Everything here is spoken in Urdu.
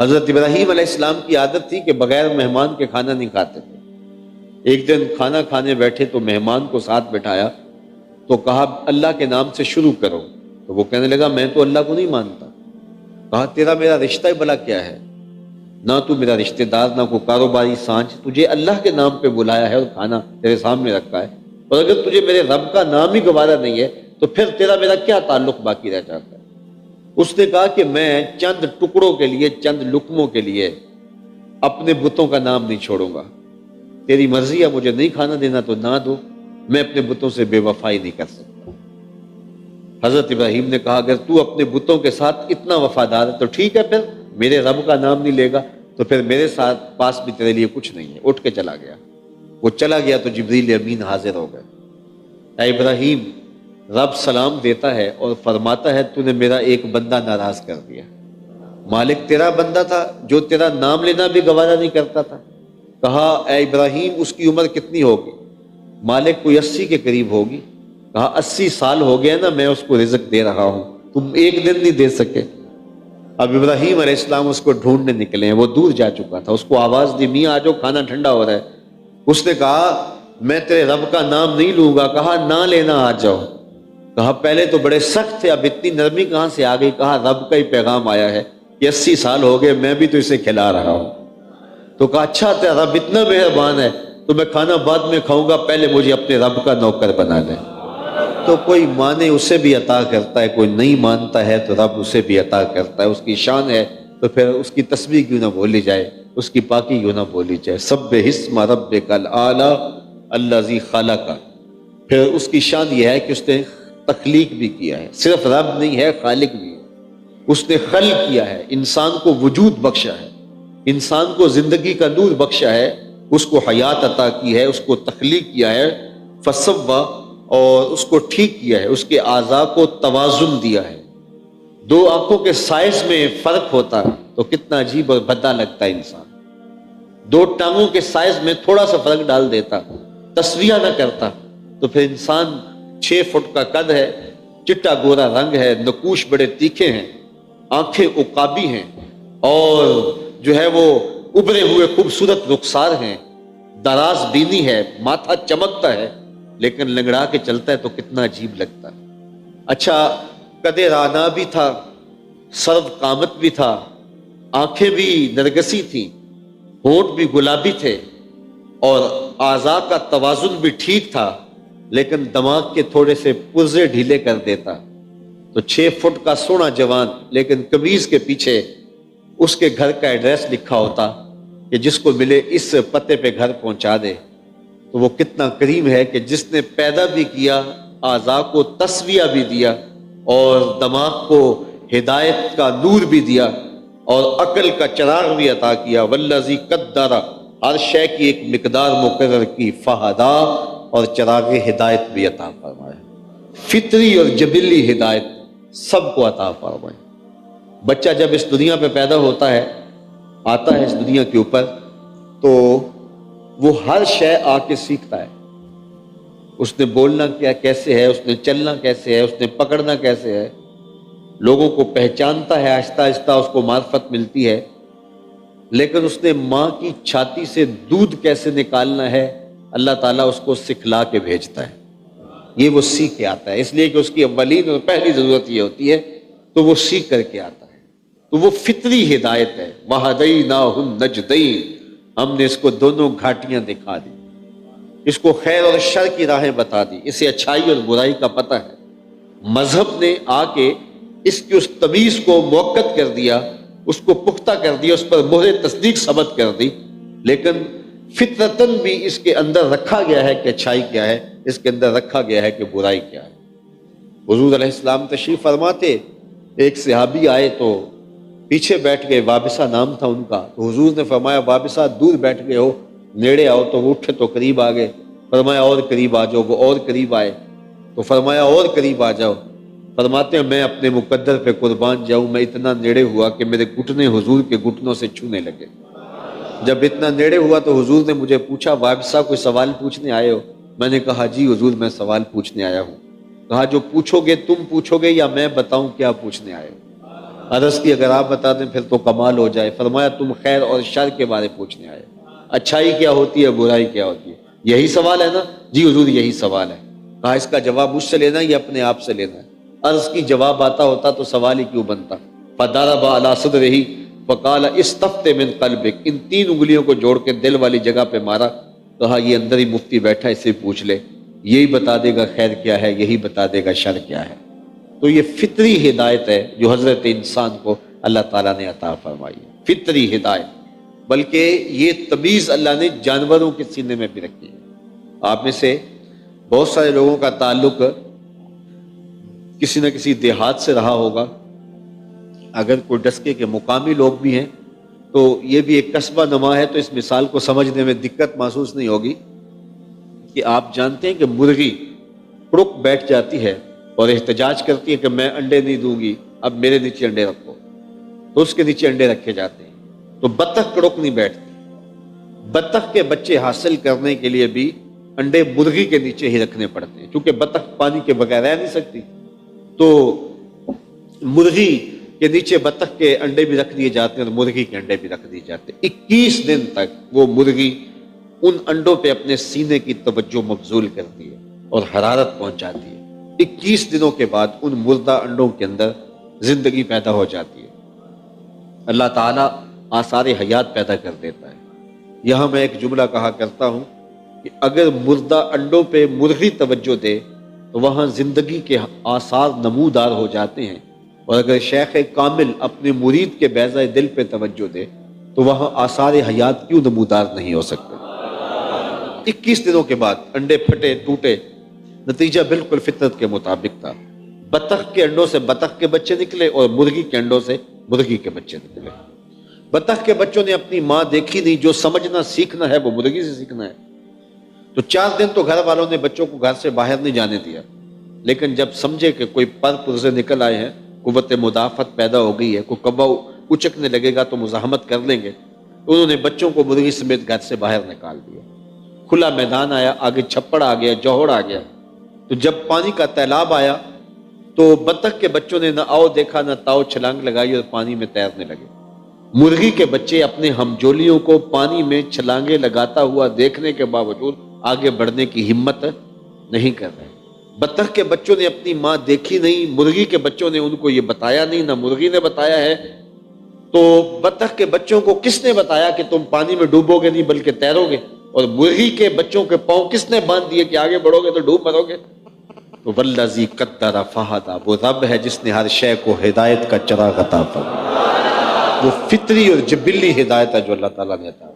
حضرت ابراہیم علیہ السلام کی عادت تھی کہ بغیر مہمان کے کھانا نہیں کھاتے تھے۔ ایک دن کھانا کھانے بیٹھے تو مہمان کو ساتھ بٹھایا تو کہا اللہ کے نام سے شروع کرو، تو وہ کہنے لگا میں تو اللہ کو نہیں مانتا۔ کہا تیرا میرا رشتہ بھلا کیا ہے؟ نہ تو میرا رشتہ دار نہ کوئی کاروباری سانچ، تجھے اللہ کے نام پہ بلایا ہے اور کھانا تیرے سامنے رکھا ہے، اور اگر تجھے میرے رب کا نام ہی گوارا نہیں ہے تو پھر تیرا میرا کیا تعلق باقی رہ جاتا ہے؟ اس نے کہا کہ میں چند ٹکڑوں کے لیے، چند لقموں کے لیے اپنے بتوں کا نام نہیں چھوڑوں گا، تیری مرضی ہے، مجھے نہیں کھانا دینا تو نہ دو، میں اپنے بتوں سے بے وفائی نہیں کر سکتا۔ حضرت ابراہیم نے کہا اگر تو اپنے بتوں کے ساتھ اتنا وفادار ہے تو ٹھیک ہے، پھر میرے رب کا نام نہیں لے گا تو پھر میرے ساتھ پاس بھی تیرے لیے کچھ نہیں ہے۔ اٹھ کے چلا گیا۔ وہ چلا گیا تو جبریل امین حاضر ہو گئے۔ اے ابراہیم، رب سلام دیتا ہے اور فرماتا ہے تو نے میرا ایک بندہ ناراض کر دیا۔ مالک تیرا بندہ تھا جو تیرا نام لینا بھی گوارا نہیں کرتا تھا۔ کہا اے ابراہیم اس کی عمر کتنی ہوگی؟ مالک کوئی 80 کے قریب ہوگی۔ کہا 80 سال ہو گیا نا میں اس کو رزق دے رہا ہوں، تم ایک دن نہیں دے سکے؟ اب ابراہیم علیہ السلام اس کو ڈھونڈنے نکلے ہیں، وہ دور جا چکا تھا۔ اس کو آواز دی میاں آجو کھانا ٹھنڈا ہو رہا ہے۔ اس نے کہا میں تیرے رب کا نام نہیں لوں گا۔ کہا نہ لینا آ جاؤ۔ کہا پہلے تو بڑے سخت تھے، اب اتنی نرمی کہاں سے آ گئی؟ کہا رب کا ہی پیغام آیا ہے کہ 80 سال ہو گئے میں بھی تو اسے کھلا رہا ہوں۔ تو کہا اچھا تیرا رب اتنا مہربان ہے تو میں کھانا بعد میں کھاؤں گا، پہلے مجھے اپنے رب کا نوکر بنا دے۔ تو کوئی مانے اسے بھی عطا کرتا ہے، کوئی نہیں مانتا ہے تو رب اسے بھی عطا کرتا ہے، اس کی شان ہے تو پھر اس کی تسبیح کیوں نہ بولی جائے، اس کی پاکی کیوں نہ بولی جائے۔ سبح اسم ربک الاعلی الذی خلق۔ پھر اس کی شان یہ ہے کہ اس نے تخلیق بھی کیا ہے، صرف رب نہیں ہے خالق بھی ہے۔ اس نے خلق کیا ہے، انسان کو وجود بخشا ہے، انسان کو زندگی کا نور بخشا ہے، اس کو حیات عطا کی ہے، اس کو تخلیق کیا ہے، فسوا، اور اس کو ٹھیک کیا ہے، اس کے اعضاء کو توازن دیا ہے۔ دو آنکھوں کے سائز میں فرق ہوتا تو کتنا عجیب اور بھدا لگتا ہے انسان۔ دو ٹانگوں کے سائز میں تھوڑا سا فرق ڈال دیتا، تسویہ نہ کرتا تو پھر انسان 6 فٹ کا قد ہے، چٹا گورا رنگ ہے، نقوش بڑے تیکھے ہیں، آنکھیں عقابی ہیں، اور جو ہے وہ ابھرے ہوئے خوبصورت رخسار ہیں، دراز بینی ہے، ماتھا چمکتا ہے، لیکن لنگڑا کے چلتا ہے تو کتنا عجیب لگتا ہے۔ اچھا قد رانا بھی تھا، سرو قامت بھی تھا، آنکھیں بھی نرگسی تھیں، ہونٹ بھی گلابی تھے، اور اعضاء کا توازن بھی ٹھیک تھا، لیکن دماغ کے تھوڑے سے پرزے ڈھیلے کر دیتا تو 6 فٹ کا سونا جوان، لیکن قمیض کے پیچھے اس کے گھر کا ایڈریس لکھا ہوتا کہ جس کو ملے اس پتے پہ گھر پہنچا دے۔ تو وہ کتنا کریم ہے کہ جس نے پیدا بھی کیا، اعضاء کو تسویہ بھی دیا، اور دماغ کو ہدایت کا نور بھی دیا، اور عقل کا چراغ بھی عطا کیا۔ والذی قدر، ہر شے کی ایک مقدار مقرر کی، فہدا، اور چراغ ہدایت بھی عطا فرمایا، فطری اور جبلی ہدایت سب کو عطا فرمائے۔ بچہ جب اس دنیا پہ پیدا ہوتا ہے، آتا ہے اس دنیا کے اوپر، تو وہ ہر شے آ کے سیکھتا ہے۔ اس نے بولنا کیا کیسے ہے، اس نے چلنا کیسے ہے، اس نے پکڑنا کیسے ہے، لوگوں کو پہچانتا ہے، آہستہ آہستہ اس کو معرفت ملتی ہے، لیکن اس نے ماں کی چھاتی سے دودھ کیسے نکالنا ہے اللہ تعالیٰ اس کو سکھلا کے بھیجتا ہے۔ یہ وہ سیکھ کے آتا ہے، اس لیے کہ اس کی اولین اور پہلی ضرورت یہ ہوتی ہے تو وہ سیکھ کر کے آتا ہے۔ تو وہ فطری ہدایت ہے۔ وَهَدَيْنَاهُ النَّجْدَيْنِ، ہم نے اس کو دونوں گھاٹیاں دکھا دی، اس کو خیر اور شر کی راہیں بتا دی، اسے اچھائی اور برائی کا پتہ ہے۔ مذہب نے آ کے اس کی اس تمیز کو موقت کر دیا، اس کو پختہ کر دیا، اس پر مہر تصدیق ثبت کر دی، لیکن فطرتاً بھی اس کے اندر رکھا گیا ہے کہ اچھائی کیا ہے، اس کے اندر رکھا گیا ہے کہ برائی کیا ہے۔ حضور علیہ السلام تشریف فرماتے، ایک صحابی آئے تو پیچھے بیٹھ گئے، وابسہ نام تھا ان کا، تو حضور نے فرمایا وابسہ دور بیٹھ گئے ہو، نیڑے آؤ، تو وہ اٹھے تو قریب آ گئے، فرمایا اور قریب آ جاؤ، وہ اور قریب آئے، تو فرمایا اور قریب آ جاؤ، فرماتے ہیں میں اپنے مقدر پہ قربان جاؤں، میں اتنا نیڑے ہوا کہ میرے گھٹنے حضور کے گھٹنوں سے چھونے لگے۔ جب اتنا نیڑے ہوا تو حضور نے مجھے پوچھا وابسہ کوئی سوال پوچھنے آئے ہو؟ میں نے کہا جی حضور میں سوال پوچھنے آیا ہوں۔ کہا جو پوچھو گے تم پوچھو گے یا میں بتاؤں کیا پوچھنے آئے ہو؟ عرض کی اگر آپ بتا دیں پھر تو کمال ہو جائے۔ فرمایا تم خیر اور شر کے بارے پوچھنے آئے، اچھائی کیا ہوتی ہے، برائی کیا ہوتی ہے، یہی سوال ہے نا؟ جی حضور یہی سوال ہے۔ کہا اس کا جواب مجھ سے لینا ہے یا اپنے آپ سے لینا ہے؟ عرض کی جواب آتا ہوتا تو سوال ہی کیوں بنتا؟ فضرب علی صدرہ فقال استفت من قلبک، ان 3 انگلیوں کو جوڑ کے دل والی جگہ پہ مارا، کہا یہ اندر ہی مفتی بیٹھا ہے، اس سے پوچھ لے، یہی بتا دے گا خیر کیا ہے، یہی بتا دے گا شر کیا ہے۔ تو یہ فطری ہدایت ہے جو حضرت انسان کو اللہ تعالیٰ نے عطا فرمائی ہے، فطری ہدایت۔ بلکہ یہ تمیز اللہ نے جانوروں کے سینے میں بھی رکھی ہے۔ آپ میں سے بہت سارے لوگوں کا تعلق کسی نہ کسی دیہات سے رہا ہوگا، اگر کوئی ڈسکے کے مقامی لوگ بھی ہیں تو یہ بھی ایک قصبہ نما ہے، تو اس مثال کو سمجھنے میں دقت محسوس نہیں ہوگی کہ آپ جانتے ہیں کہ مرغی کڑک بیٹھ جاتی ہے اور احتجاج کرتی ہے کہ میں انڈے نہیں دوں گی، اب میرے نیچے انڈے رکھو، تو اس کے نیچے انڈے رکھے جاتے ہیں۔ تو بطخ کڑک نہیں بیٹھتی، بطخ کے بچے حاصل کرنے کے لیے بھی انڈے مرغی کے نیچے ہی رکھنے پڑتے ہیں، کیونکہ بطخ پانی کے بغیر رہ نہیں سکتی، تو مرغی کے نیچے بطخ کے انڈے بھی رکھ دیے جاتے ہیں اور مرغی کے انڈے بھی رکھ دیے جاتے ہیں۔ 21 دن تک وہ مرغی ان انڈوں پہ اپنے سینے کی توجہ مبذول کرتی ہے اور حرارت پہنچاتی ہے۔ 21 دنوں کے بعد ان مردہ انڈوں کے اندر زندگی پیدا ہو جاتی ہے، اللہ تعالیٰ آثار حیات پیدا کر دیتا ہے۔ یہاں میں ایک جملہ کہا کرتا ہوں کہ اگر مردہ انڈوں پہ مرغی توجہ دے تو وہاں زندگی کے آثار نمودار ہو جاتے ہیں، اور اگر شیخ کامل اپنے مرید کے بیضۂ دل پہ توجہ دے تو وہاں آثار حیات کیوں نمودار نہیں ہو سکتے؟ 21 دنوں کے بعد انڈے پھٹے ٹوٹے، نتیجہ بالکل فطرت کے مطابق تھا۔ بطخ کے انڈوں سے بطخ کے بچے نکلے اور مرغی کے انڈوں سے مرغی کے بچے نکلے۔ بطخ کے بچوں نے اپنی ماں دیکھی نہیں، جو سمجھنا سیکھنا ہے وہ مرغی سے سیکھنا ہے۔ تو 4 دن تو گھر والوں نے بچوں کو گھر سے باہر نہیں جانے دیا، لیکن جب سمجھے کہ کوئی پر پرزے نکل آئے ہیں، قوت مدافعت پیدا ہو گئی ہے، کوئی کبا اچکنے لگے گا تو مزاحمت کر لیں گے، تو انہوں نے بچوں کو مرغی سمیت گھر سے باہر نکال دیا۔ کھلا میدان آیا، آگے چھپڑ آ گیا، جوہڑ آ گیا، تو جب پانی کا تیلاب آیا تو بطخ کے بچوں نے نہ آؤ دیکھا نہ تاؤ، چھلانگ لگائی اور پانی میں تیرنے لگے۔ مرغی کے بچے اپنے ہمجولیوں کو پانی میں چھلانگیں لگاتا ہوا دیکھنے کے باوجود آگے بڑھنے کی ہمت نہیں کر رہے۔ بطخ کے بچوں نے اپنی ماں دیکھی نہیں، مرغی کے بچوں نے ان کو یہ بتایا نہیں، نہ مرغی نے بتایا ہے۔ تو بطخ کے بچوں کو کس نے بتایا کہ تم پانی میں ڈوبو گے نہیں بلکہ تیرو گے؟ اور مرغی کے بچوں کے پاؤں کس نے باندھ دیے کہ آگے بڑھو گے تو ڈوب مرو گے؟ تو والذی قدر فہدی، وہ رب ہے جس نے ہر شے کو ہدایت کا چراغ عطا فرمایا۔ وہ فطری اور جبلی ہدایت ہے جو اللہ تعالیٰ نے عطا